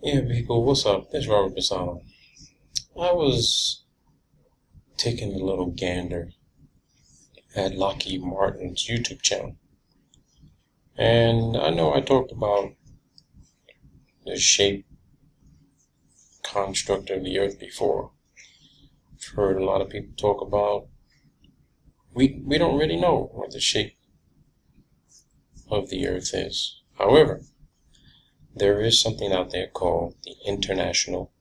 Yeah, people, what's up? It's Robert Bassano. I was taking a little gander at Lockheed Martin's YouTube channel. And I know I talked about the shape construct of the Earth before. I've heard a lot of people talk about we don't really know what the shape of the Earth is. However, there is something out there called the International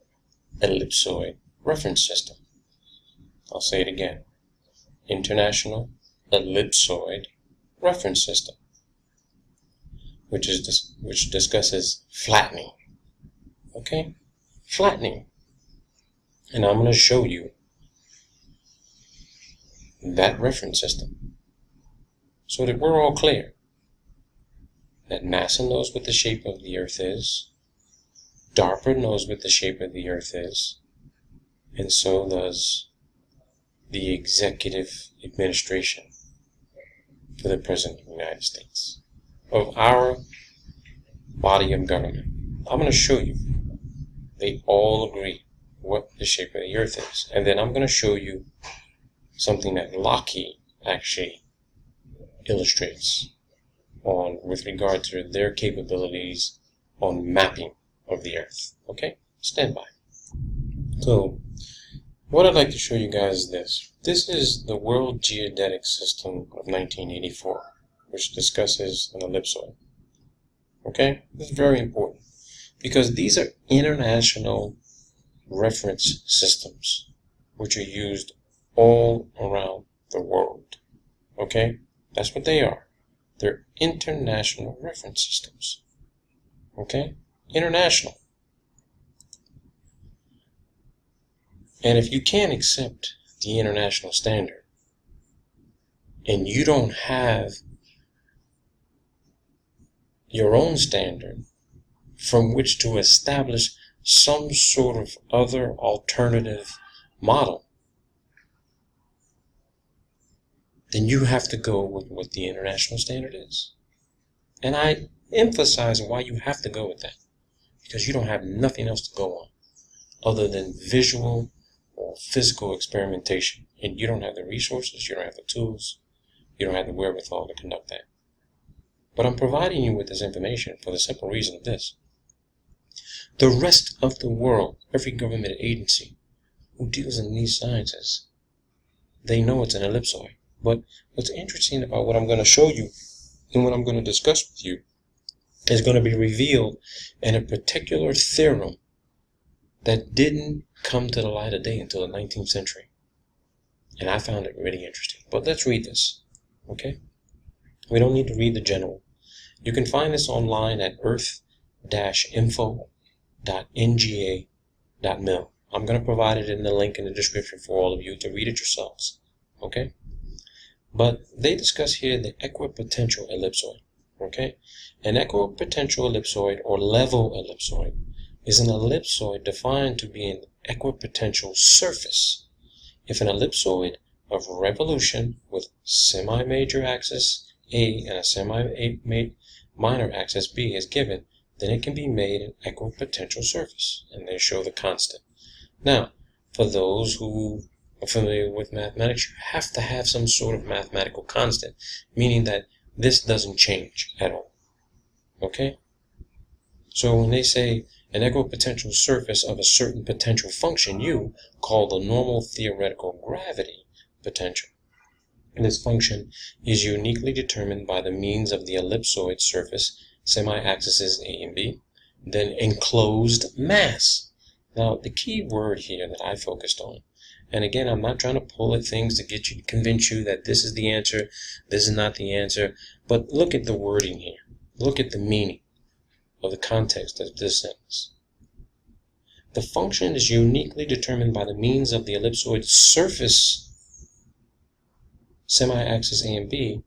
Ellipsoid Reference System. I'll say it again. International Ellipsoid Reference System, which discusses flattening. Okay? Flattening. And I'm going to show you that reference system so that we're all clear that NASA knows what the shape of the Earth is, DARPA knows what the shape of the Earth is, and so does the executive administration for the President of the United States, of our body of government. I'm going to show you. They all agree what the shape of the Earth is. And then I'm going to show you something that Lockheed actually illustrates with regard to their capabilities on mapping of the Earth. Okay? Stand by. So, what I'd like to show you guys is this. This is the World Geodetic System of 1984, which discusses an ellipsoid. Okay? This is very important, because these are international reference systems, which are used all around the world. Okay? That's what they are. They're international reference systems. Okay? International. And if you can't accept the international standard, and you don't have your own standard from which to establish some sort of other alternative model, then you have to go with what the international standard is. And I emphasize why you have to go with that, because you don't have nothing else to go on other than visual or physical experimentation. And you don't have the resources, you don't have the tools, you don't have the wherewithal to conduct that. But I'm providing you with this information for the simple reason of this. The rest of the world, every government agency who deals in these sciences, they know it's an ellipsoid. But what's interesting about what I'm going to show you and what I'm going to discuss with you is going to be revealed in a particular theorem that didn't come to the light of day until the 19th century. And I found it really interesting. But let's read this, okay? We don't need to read the general. You can find this online at earth-info.nga.mil. I'm going to provide it in the link in the description for all of you to read it yourselves, okay? But they discuss here the equipotential ellipsoid, okay? An equipotential ellipsoid or level ellipsoid is an ellipsoid defined to be an equipotential surface if an ellipsoid of revolution with semi-major axis A and a semi-minor axis B is given, then it can be made an equipotential surface, and they show the constant. Now, for those who are familiar with mathematics, you have to have some sort of mathematical constant, meaning that this doesn't change at all. Okay? So when they say an equipotential surface of a certain potential function u, called the normal theoretical gravity potential, this function is uniquely determined by the means of the ellipsoid surface, semi-axes A and B, then enclosed mass. Now, the key word here that I focused on, and again, I'm not trying to pull at things to get you to convince you that this is the answer, this is not the answer, but look at the wording here. Look at the meaning of the context of this sentence. The function is uniquely determined by the means of the ellipsoid surface, semi-axis A and B,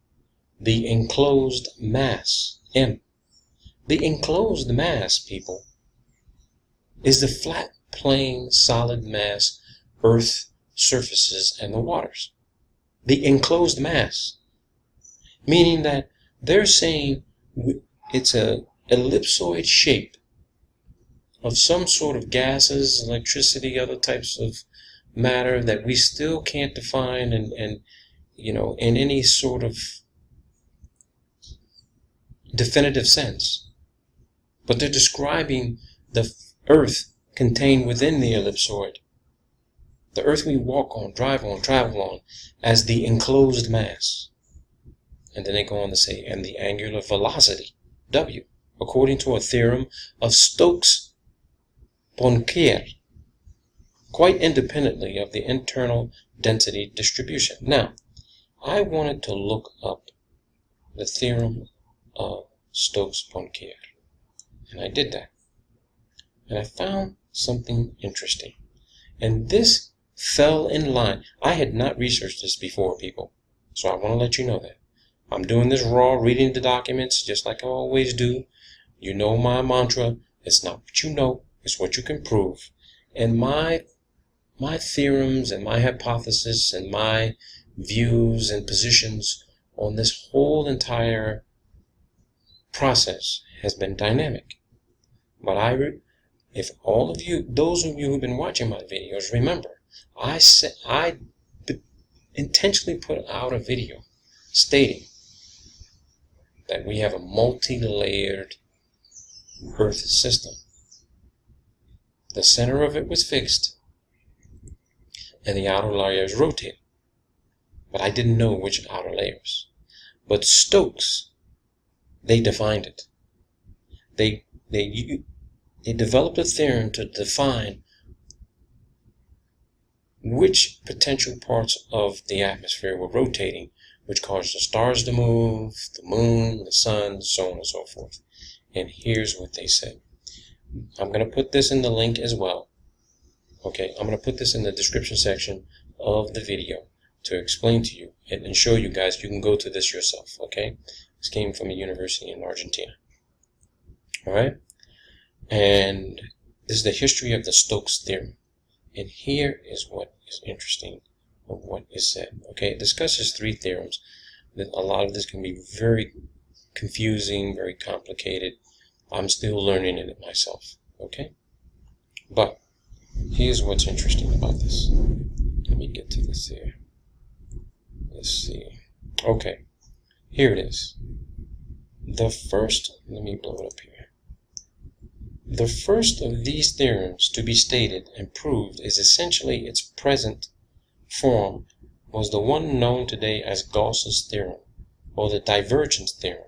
the enclosed mass, M. The enclosed mass, people, is the flat, plane, solid mass, Earth surfaces, and the waters. The enclosed mass. Meaning that they're saying it's a ellipsoid shape of some sort of gases, electricity, other types of matter that we still can't define and you know, in any sort of definitive sense. But they're describing the Earth contained within the ellipsoid, the Earth we walk on, drive on, travel on, as the enclosed mass. And then they go on to say, and the angular velocity, W, according to a theorem of Stokes-Poincare, quite independently of the internal density distribution. Now, I wanted to look up the theorem of Stokes-Poincare, and I did that. And I found something interesting. And this fell in line. I had not researched this before, people, so I want to let you know that. I'm doing this raw, reading the documents, just like I always do. You know my mantra, it's not what you know, it's what you can prove. And my theorems and my hypothesis and my views and positions on this whole entire process has been dynamic. But if all of you, those of you who've been watching my videos, remember, I intentionally put out a video stating that we have a multi-layered Earth system. The center of it was fixed, and the outer layers rotated. But I didn't know which outer layers. But Stokes, they defined it. They developed a theorem to define which potential parts of the atmosphere were rotating, which caused the stars to move, the moon, the sun, so on and so forth. And here's what they said. I'm going to put this in the link as well. Okay, I'm going to put this in the description section of the video to explain to you and show you guys. You can go to this yourself. Okay, this came from a university in Argentina. All right, and this is the history of the Stokes theorem. And here is what is interesting of what is said. Okay, it discusses three theorems. A lot of this can be very confusing, very complicated. I'm still learning it myself. Okay, but here's what's interesting about this. Let me get to this here. Let's see. Okay, here it is. The first, let me blow it up here. The first of these theorems to be stated and proved is essentially its present form was the one known today as Gauss's theorem, or the divergence theorem.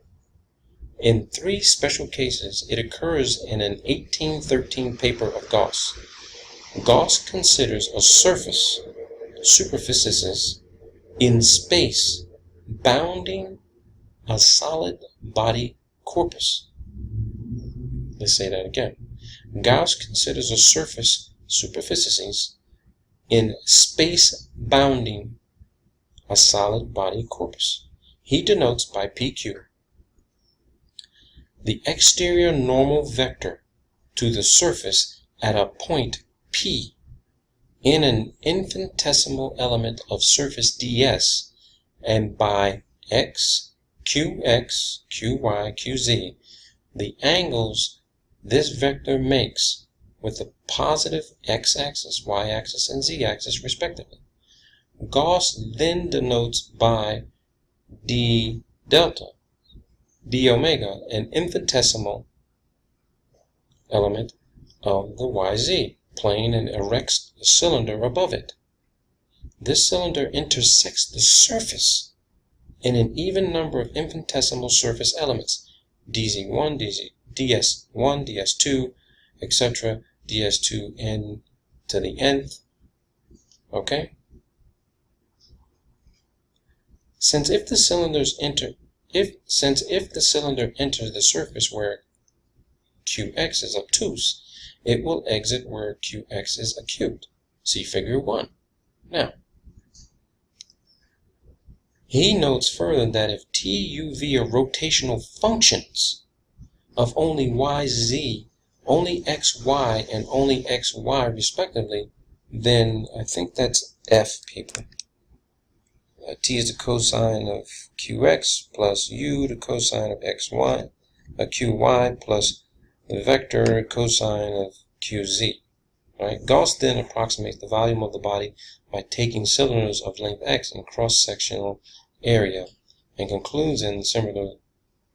In three special cases, it occurs in an 1813 paper of Gauss. Gauss considers a surface, superficies, in space bounding a solid body corpus. Let's say that again. Gauss considers a surface, superficies, in space bounding a solid body corpus. He denotes by PQ the exterior normal vector to the surface at a point P in an infinitesimal element of surface ds, and by x, qx, qy, qz, the angles this vector makes with the positive x-axis, y-axis, and z-axis respectively. Gauss then denotes by d delta, d omega, an infinitesimal element of the yz plane, and erects a cylinder above it. This cylinder intersects the surface in an even number of infinitesimal surface elements, dz1, ds1, ds2, etc., ds2 n to the nth. Okay? Since if the cylinder enters the surface where qx is obtuse, it will exit where qx is acute. See figure 1. Now, he notes further that if t, u, v are rotational functions of only yz, only xy, and only xy respectively, then I think that's f, people. T is the cosine of qx plus u, the cosine of xy, qy, plus the vector cosine of QZ. Right? Gauss then approximates the volume of the body by taking cylinders of length x in cross-sectional area and concludes in similar.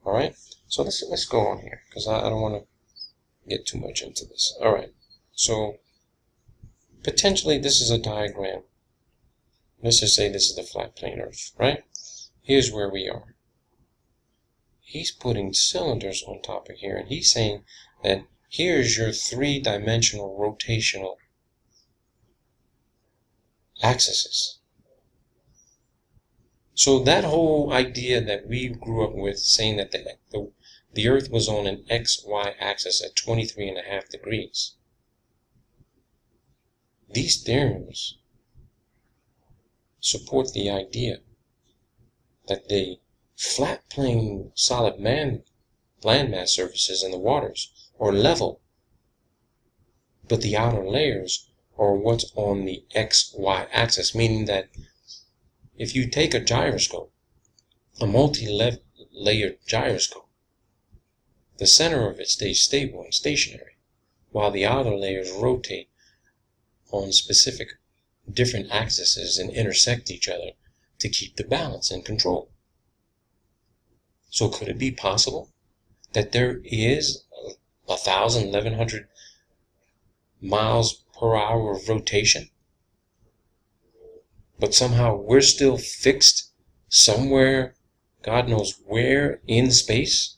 All right. So let's go on here because I don't want to get too much into this. All right. So potentially this is a diagram. Let's just say this is the flat plane Earth, right? Here's where we are. He's putting cylinders on top of here, and he's saying that here's your three-dimensional rotational axes. So that whole idea that we grew up with, saying that the Earth was on an XY axis at 23.5 degrees, these theorems support the idea that the flat plane solid landmass surfaces in the waters are level, but the outer layers are what's on the XY axis, meaning that if you take a gyroscope, a multi-layered gyroscope, the center of it stays stable and stationary, while the outer layers rotate on specific different axes and intersect each other to keep the balance and control. So could it be possible that there is 1,000, 1,100 miles per hour of rotation, but somehow we're still fixed somewhere, God knows where, in space?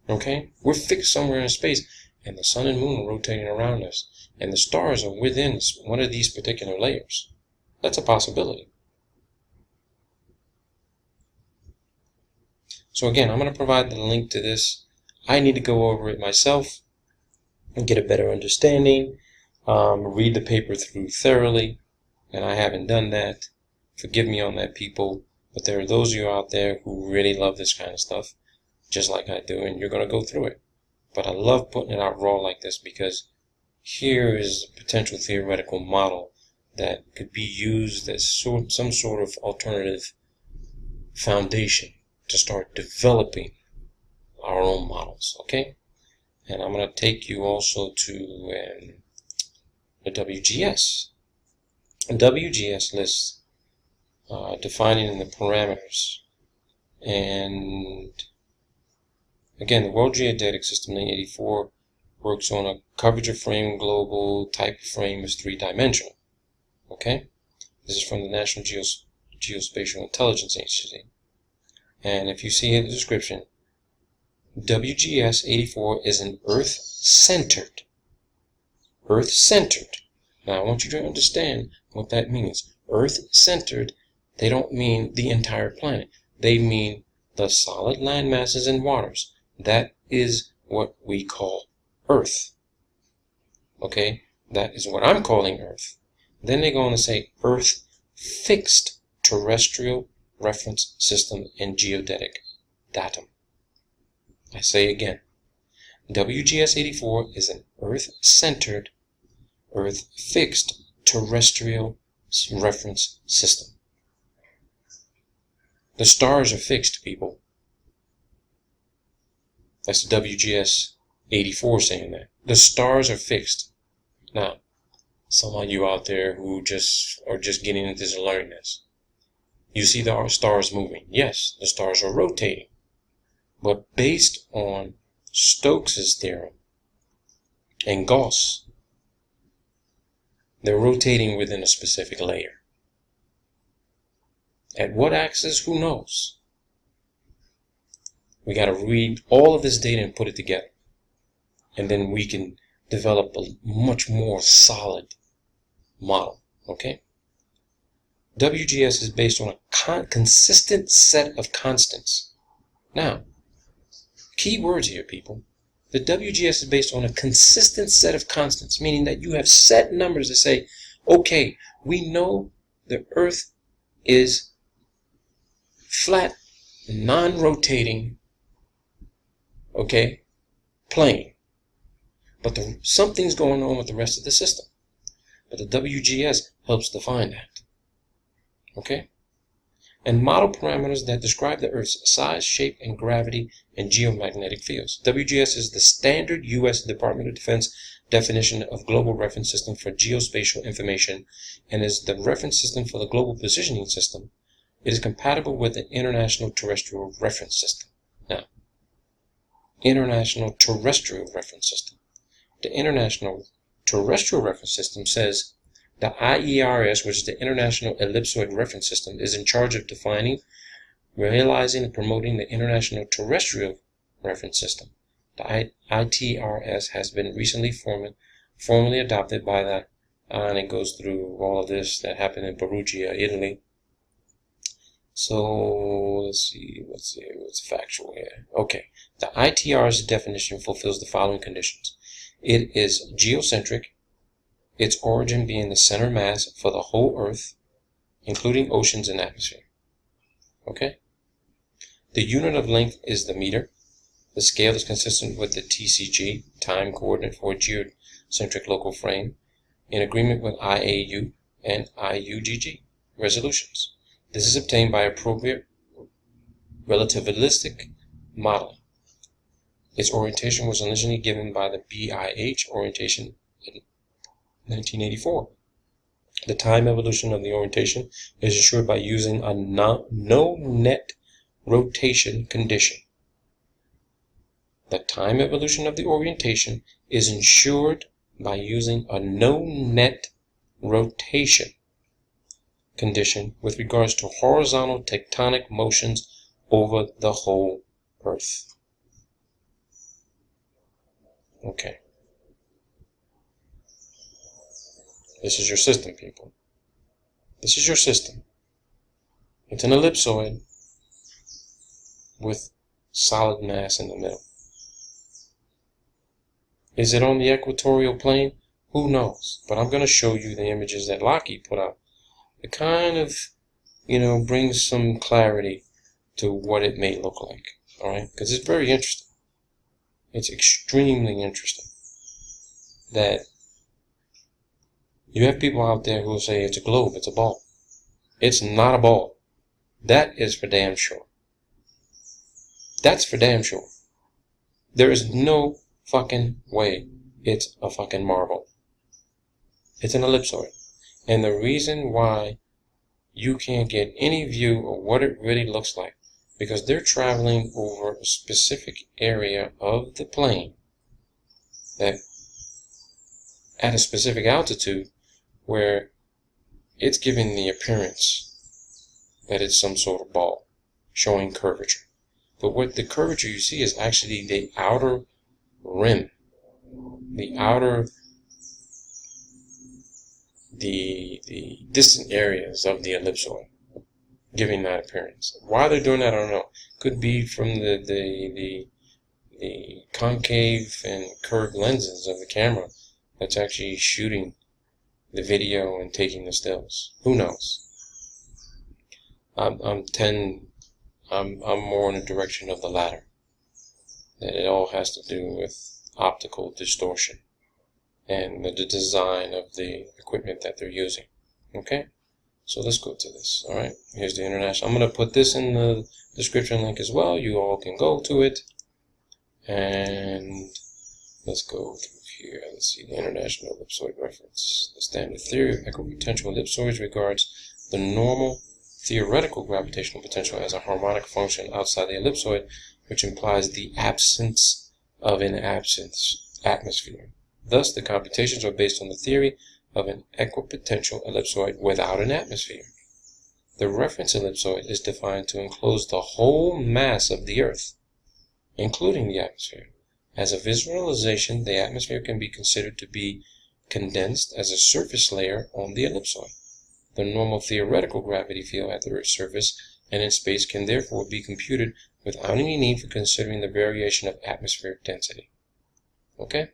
Okay? We're fixed somewhere in space, and the sun and moon are rotating around us, and the stars are within one of these particular layers. That's a possibility. So again, I'm going to provide the link to this. I need to go over it myself and get a better understanding, read the paper through thoroughly, and I haven't done that. Forgive me on that, people, but there are those of you out there who really love this kind of stuff, just like I do, and you're going to go through it. But I love putting it out raw like this because here is a potential theoretical model that could be used as some sort of alternative foundation to start developing our own models, okay? And I'm going to take you also to the WGS. And WGS lists defining the parameters. And again, the World Geodetic System 1984 works on a curvature frame global. Type of frame is three-dimensional, okay? This is from the National Geospatial Intelligence Agency. And if you see in the description, WGS 84 is an Earth-centered. Earth-centered. Now I want you to understand what that means. Earth-centered, they don't mean the entire planet. They mean the solid land masses and waters. That is what we call Earth. Okay? That is what I'm calling Earth. Then they go on to say Earth-fixed terrestrial reference system and geodetic datum. I say again, WGS 84 is an Earth-centered, Earth-fixed terrestrial reference system. The stars are fixed, people. That's WGS 84 saying that. The stars are fixed. Now, some of you out there who are just getting into this learning this. You see the stars moving. Yes, the stars are rotating. But based on Stokes' theorem and Gauss, they're rotating within a specific layer. At what axis? Who knows? We got to read all of this data and put it together. And then we can develop a much more solid model. Okay? WGS is based on a consistent set of constants. Now, key words here, people. The WGS is based on a consistent set of constants, meaning that you have set numbers that say, okay, we know the Earth is flat, non-rotating, okay, plane. But something's going on with the rest of the system. But the WGS helps define that. Okay? and model parameters that describe the Earth's size, shape, and gravity and geomagnetic fields. WGS is the standard U.S. Department of Defense definition of global reference system for geospatial information and is the reference system for the global positioning system. It is compatible with the International Terrestrial Reference System. Now, International Terrestrial Reference System. The International Terrestrial Reference System says the IERS, which is the International Ellipsoid Reference System, is in charge of defining, realizing, and promoting the International Terrestrial Reference System. The ITRS has been recently formally adopted by the, and it goes through all of this that happened in Perugia, Italy. So let's see what's factual here. Okay, the ITRS definition fulfills the following conditions. It is geocentric, its origin being the center mass for the whole Earth, including oceans and atmosphere. Okay? The unit of length is the meter. The scale is consistent with the TCG, time coordinate for a geocentric local frame, in agreement with IAU and IUGG resolutions. This is obtained by appropriate relativistic modeling. Its orientation was originally given by the BIH orientation in 1984. The time evolution of the orientation is ensured by using a no net rotation condition. The time evolution of the orientation is ensured by using a no net rotation condition with regards to horizontal tectonic motions over the whole Earth. Okay. This is your system, people. This is your system. It's an ellipsoid with solid mass in the middle. Is it on the equatorial plane? Who knows? But I'm going to show you the images that Lockheed put out. It kind of, brings some clarity to what it may look like. Alright? Because it's very interesting. It's extremely interesting that you have people out there who will say it's a globe, it's a ball. It's not a ball. That is for damn sure. That's for damn sure. There is no fucking way it's a fucking marble. It's an ellipsoid. And the reason why you can't get any view of what it really looks like, because they're traveling over a specific area of the plane that at a specific altitude where it's giving the appearance that it's some sort of ball showing curvature. But what the curvature you see is actually the outer rim, the outer, the distant areas of the ellipsoid, giving that appearance. Why they're doing that, I don't know. Could be from the concave and curved lenses of the camera that's actually shooting the video and taking the stills. Who knows? I'm more in the direction of the latter. That it all has to do with optical distortion and the design of the equipment that they're using. Okay? So let's go to this. Alright? Here's the international. I'm going to put this in the description link as well. You all can go to it. And let's go through here. Let's see the International Ellipsoid Reference. The standard theory of equipotential ellipsoids regards the normal theoretical gravitational potential as a harmonic function outside the ellipsoid, which implies the absence of an atmosphere. Thus, the computations are based on the theory of an equipotential ellipsoid without an atmosphere. The reference ellipsoid is defined to enclose the whole mass of the Earth, including the atmosphere. As a visualization, the atmosphere can be considered to be condensed as a surface layer on the ellipsoid. The normal theoretical gravity field at the Earth's surface and in space can therefore be computed without any need for considering the variation of atmospheric density. Okay?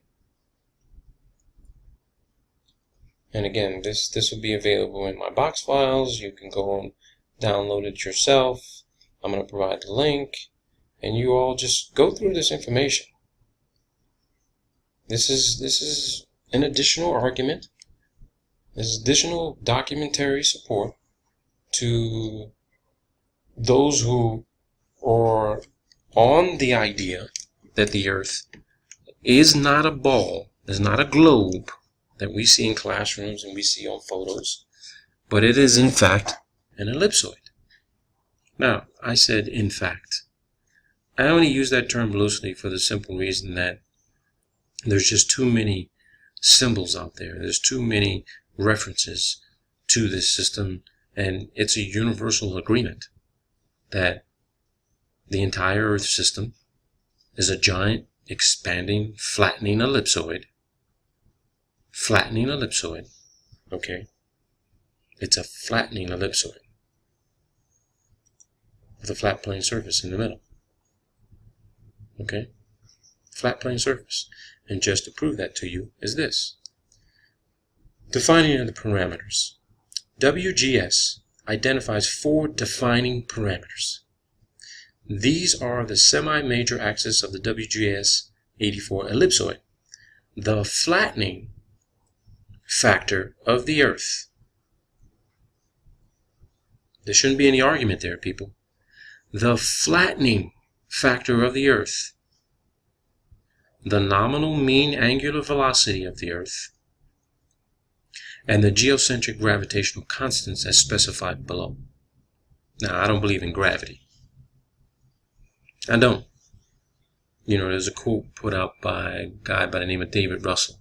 And again, this will be available in my box files. You can go and download it yourself. I'm going to provide the link, and you all just go through this information. This is an additional argument. This is additional documentary support to those who are on the idea that the Earth is not a ball, is not a globe that we see in classrooms and we see on photos, but it is in fact an ellipsoid. Now, I said in fact. I only use that term loosely for the simple reason that there's just too many symbols out there. There's too many references to this system, and it's a universal agreement that the entire Earth system is a giant, expanding, flattening ellipsoid. Flattening ellipsoid, okay? It's a flattening ellipsoid with a flat plane surface in the middle. Okay? Flat plane surface. And just to prove that to you is this. Defining of the parameters. WGS identifies 4 defining parameters. These are the semi-major axis of the WGS 84 ellipsoid. The flattening factor of the Earth. There shouldn't be any argument there, people. The flattening factor of the Earth, the nominal mean angular velocity of the Earth, and the geocentric gravitational constants as specified below. Now, I don't believe in gravity. I don't. You know, there's a quote put out by a guy by the name of David Russell.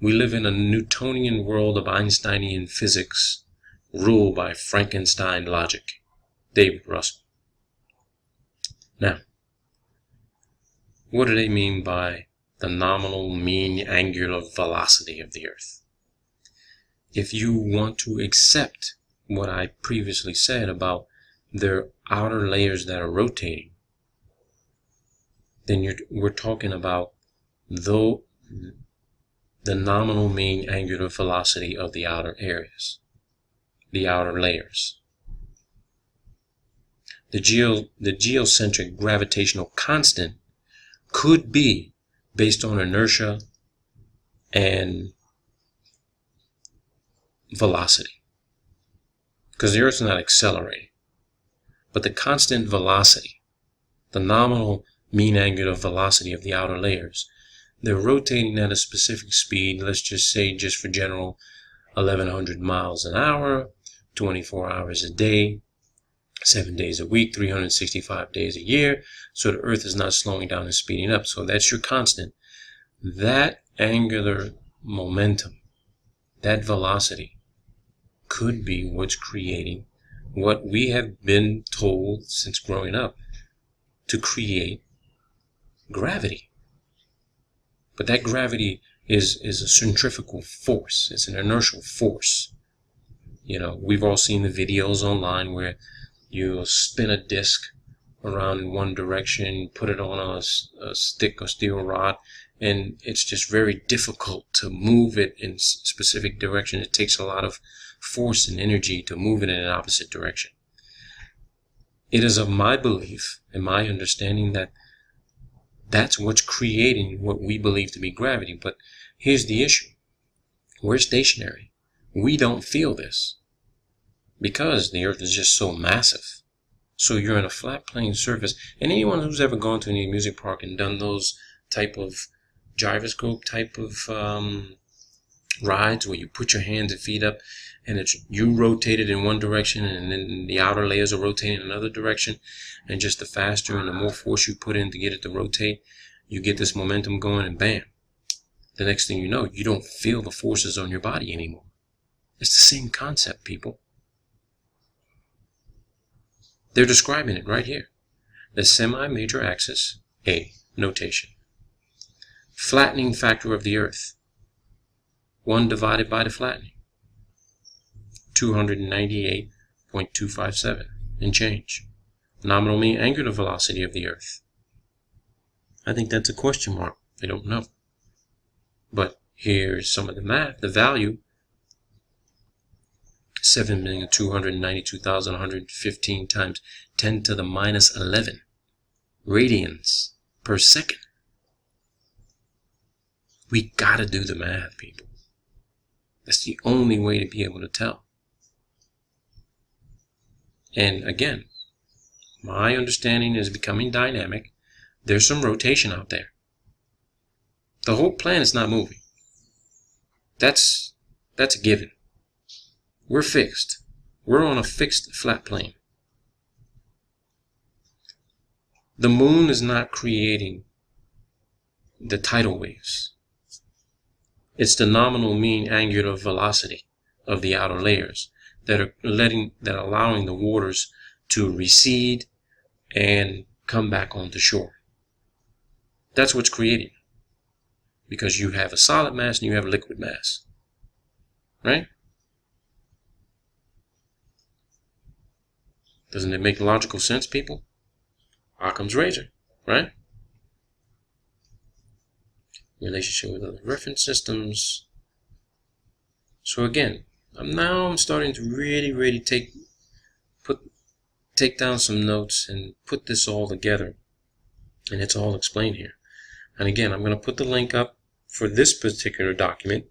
We live in a Newtonian world of Einsteinian physics ruled by Frankenstein logic. David Russell. Now, what do they mean by the nominal mean angular velocity of the Earth? If you want to accept what I previously said about their outer layers that are rotating, then we're talking about the nominal mean angular velocity of the outer areas, the outer layers. The geocentric gravitational constant could be based on inertia and velocity, because the Earth's not accelerating. But the constant velocity, the nominal mean angular velocity of the outer layers, they're rotating at a specific speed, let's just say, just for general, 1100 miles an hour, 24 hours a day, 7 days a week, 365 days a year. So the Earth is not slowing down and speeding up. So that's your constant. That angular momentum, that velocity, could be what's creating what we have been told since growing up to create gravity. But that gravity is a centrifugal force. It's an inertial force. You know, we've all seen the videos online where you spin a disc around in one direction, put it on a stick or steel rod, and it's just very difficult to move it in specific direction. It takes a lot of force and energy to move it in an opposite direction. It is of my belief and my understanding that that's what's creating what we believe to be gravity. But here's the issue. We're stationary. We don't feel this because the Earth is just so massive. So you're in a flat plane surface. And anyone who's ever gone to any music park and done those type of gyroscope type of rides where you put your hands and feet up and you rotate it in one direction and then the outer layers are rotating in another direction, and just the faster and the more force you put in to get it to rotate, you get this momentum going, and bam, the next thing you know, you don't feel the forces on your body anymore. It's the same concept, people. They're describing it right here. The semi-major axis, A, notation. Flattening factor of the Earth, 1 divided by the flattening, 298.257 and change. Nominal mean angular velocity of the Earth. I think that's a question mark. I don't know. But here's some of the math. The value, 7,292,115 times 10 to the minus 11 radians per second. We gotta do the math, people. That's the only way to be able to tell. And again, my understanding is becoming dynamic. There's some rotation out there. The whole planet's not moving. That's a given. We're fixed. We're on a fixed flat plane. The moon is not creating the tidal waves. It's the nominal mean angular velocity of the outer layers that are allowing the waters to recede and come back onto shore. That's what's creating. Because you have a solid mass and you have a liquid mass. Right? Doesn't it make logical sense, people? Occam's razor, right? Relationship with other reference systems. So again, I'm starting to really take down some notes and put this all together, and it's all explained here. And again, I'm going to put the link up for this particular document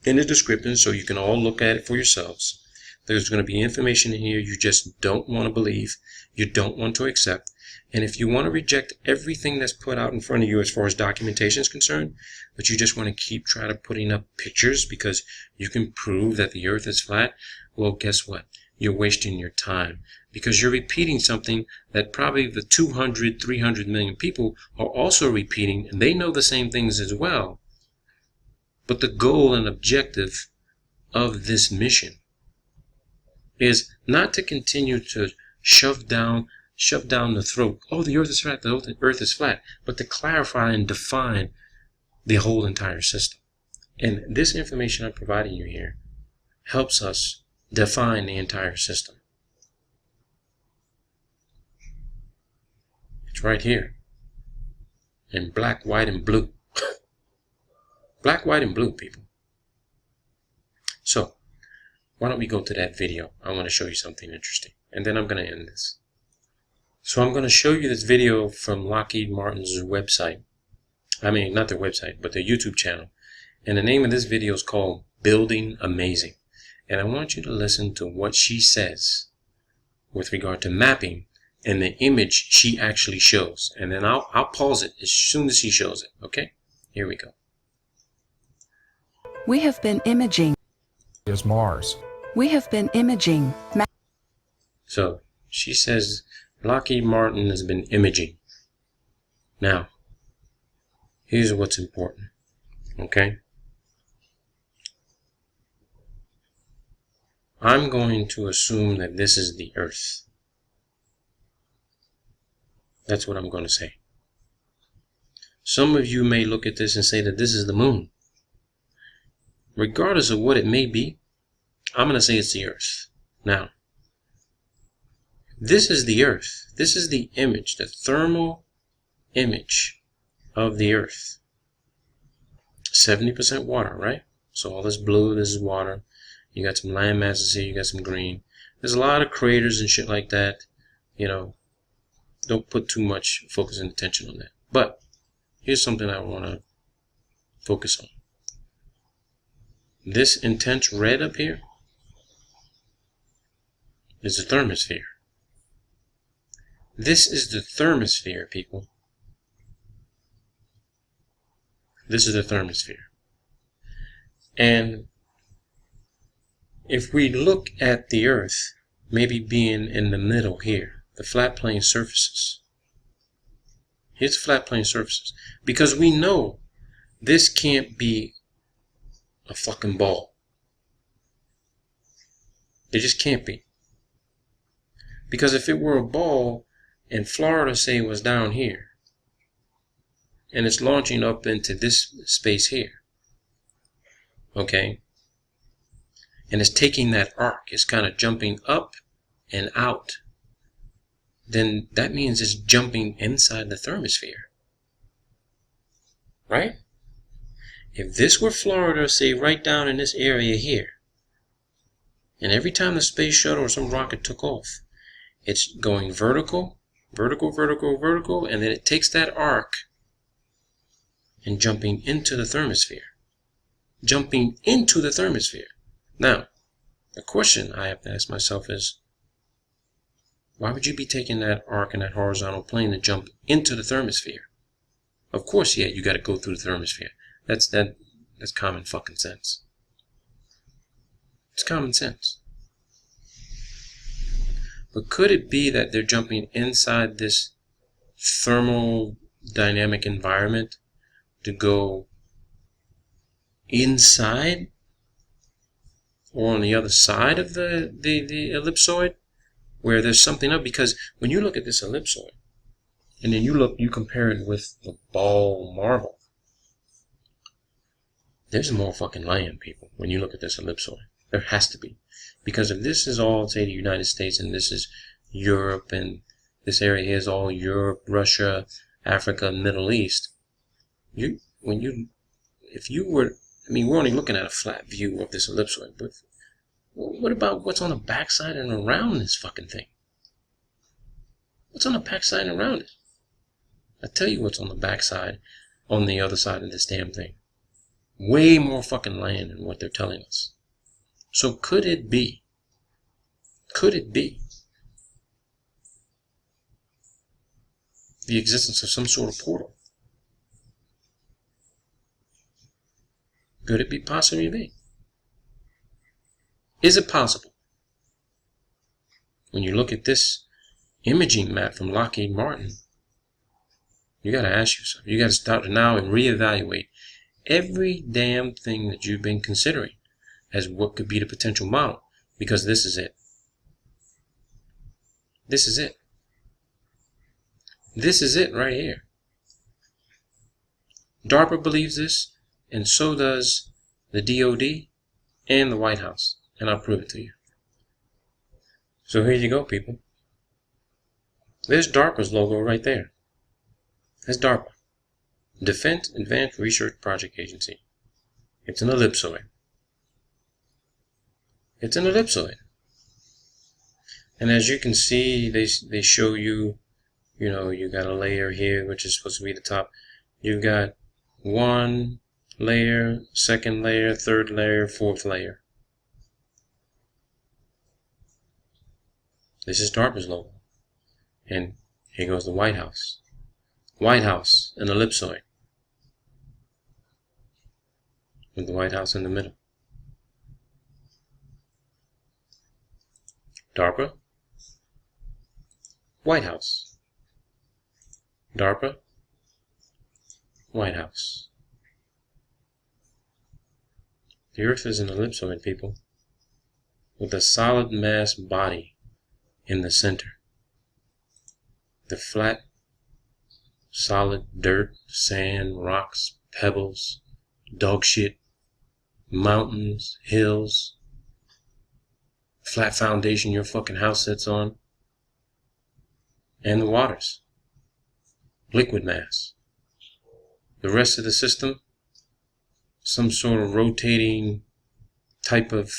in the description so you can all look at it for yourselves. There's going to be information in here you just don't want to believe, you don't want to accept. And if you want to reject everything that's put out in front of you as far as documentation is concerned, but you just want to keep trying to putting up pictures because you can prove that the earth is flat, well, guess what? You're wasting your time because you're repeating something that probably the 200, 300 million people are also repeating, and they know the same things as well. But the goal and objective of this mission is not to continue to shove down the throat, oh, the earth is flat, the earth is flat, but to clarify and define the whole entire system. And this information I'm providing you here helps us define the entire system. It's right here in black, white, and blue. Black, white, and blue, people. So, why don't we go to that video? I want to show you something interesting. And then I'm going to end this. So I'm going to show you this video from Lockheed Martin's website. I mean, not their website, but their YouTube channel. And the name of this video is called Building Amazing. And I want you to listen to what she says with regard to mapping and the image she actually shows. And then I'll pause it as soon as she shows it. Okay? Here we go. We have been imaging. Is Mars. We have been imaging. So she says Lockheed Martin has been imaging. Now, here's what's important. Okay? I'm going to assume that this is the Earth. That's what I'm going to say. Some of you may look at this and say that this is the moon. Regardless of what it may be, I'm going to say it's the Earth. Now, this is the Earth. This is the image, the thermal image of the Earth. 70% water, right? So all this blue, this is water. You got some land masses here, you got some green. There's a lot of craters and shit like that. You know, don't put too much focus and attention on that. But here's something I want to focus on. This intense red up here is the thermosphere. This is the thermosphere, people. This is the thermosphere. And if we look at the Earth, maybe being in the middle here, the flat plane surfaces. Here's flat plane surfaces. Because we know this can't be a fucking ball. It just can't be. Because if it were a ball and Florida, say, was down here and it's launching up into this space here, okay, and it's taking that arc, it's kind of jumping up and out, then that means it's jumping inside the thermosphere, right? If this were Florida, say right down in this area here, and every time the space shuttle or some rocket took off, it's going vertical, vertical, vertical, vertical, and then it takes that arc and jumping into the thermosphere. Jumping into the thermosphere. Now, the question I have to ask myself is, Why would you be taking that arc and that horizontal plane to jump into the thermosphere? Of course, yeah, you got to go through the thermosphere. That's common fucking sense. It's common sense. But could it be that they're jumping inside this thermodynamic environment to go inside or on the other side of the ellipsoid where there's something up? Because when you look at this ellipsoid and then you compare it with the ball marble, there's more fucking land, people, when you look at this ellipsoid. There has to be. Because if this is all, say, the United States, and this is Europe, and this area here is all Europe, Russia, Africa, Middle East, we're only looking at a flat view of this ellipsoid, but what about what's on the backside and around this fucking thing? What's on the backside and around it? I tell you what's on the backside, on the other side of this damn thing. Way more fucking land than what they're telling us. So could it be the existence of some sort of portal? Could it be possibly be? Is it possible? When you look at this imaging map from Lockheed Martin, you got to ask yourself, you got to start now and reevaluate every damn thing that you've been considering as what could be the potential model, because this is it. This is it. This is it right here. DARPA believes this, and so does the DOD and the White House, and I'll prove it to you. So here you go, people. There's DARPA's logo right there. That's DARPA, Defense Advanced Research Project Agency. It's an ellipsoid. It's an ellipsoid. And as you can see, they show you, you got a layer here, which is supposed to be the top. You've got one layer, second layer, third layer, fourth layer. This is DARPA's logo. And here goes the White House. White House, an ellipsoid. With the White House in the middle. DARPA, White House. DARPA, White House. The Earth is an ellipsoid, people, with a solid mass body in the center. The flat, solid dirt, sand, rocks, pebbles, dog shit, mountains, hills, flat foundation your fucking house sits on, and the waters, liquid mass. The rest of the system, some sort of rotating type of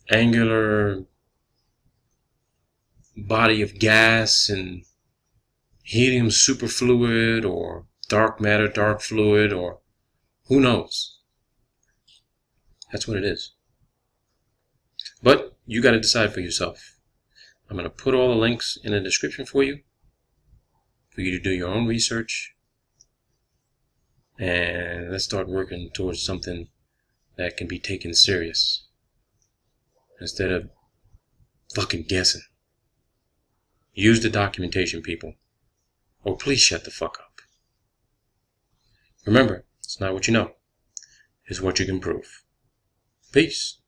angular body of gas and helium superfluid or dark matter, dark fluid, or who knows. That's what it is. But you got to decide for yourself. I'm going to put all the links in the description for you to do your own research. And let's start working towards something that can be taken serious instead of fucking guessing. Use the documentation, people, or please shut the fuck up. Remember, it's not what you know, it's what you can prove. Peace.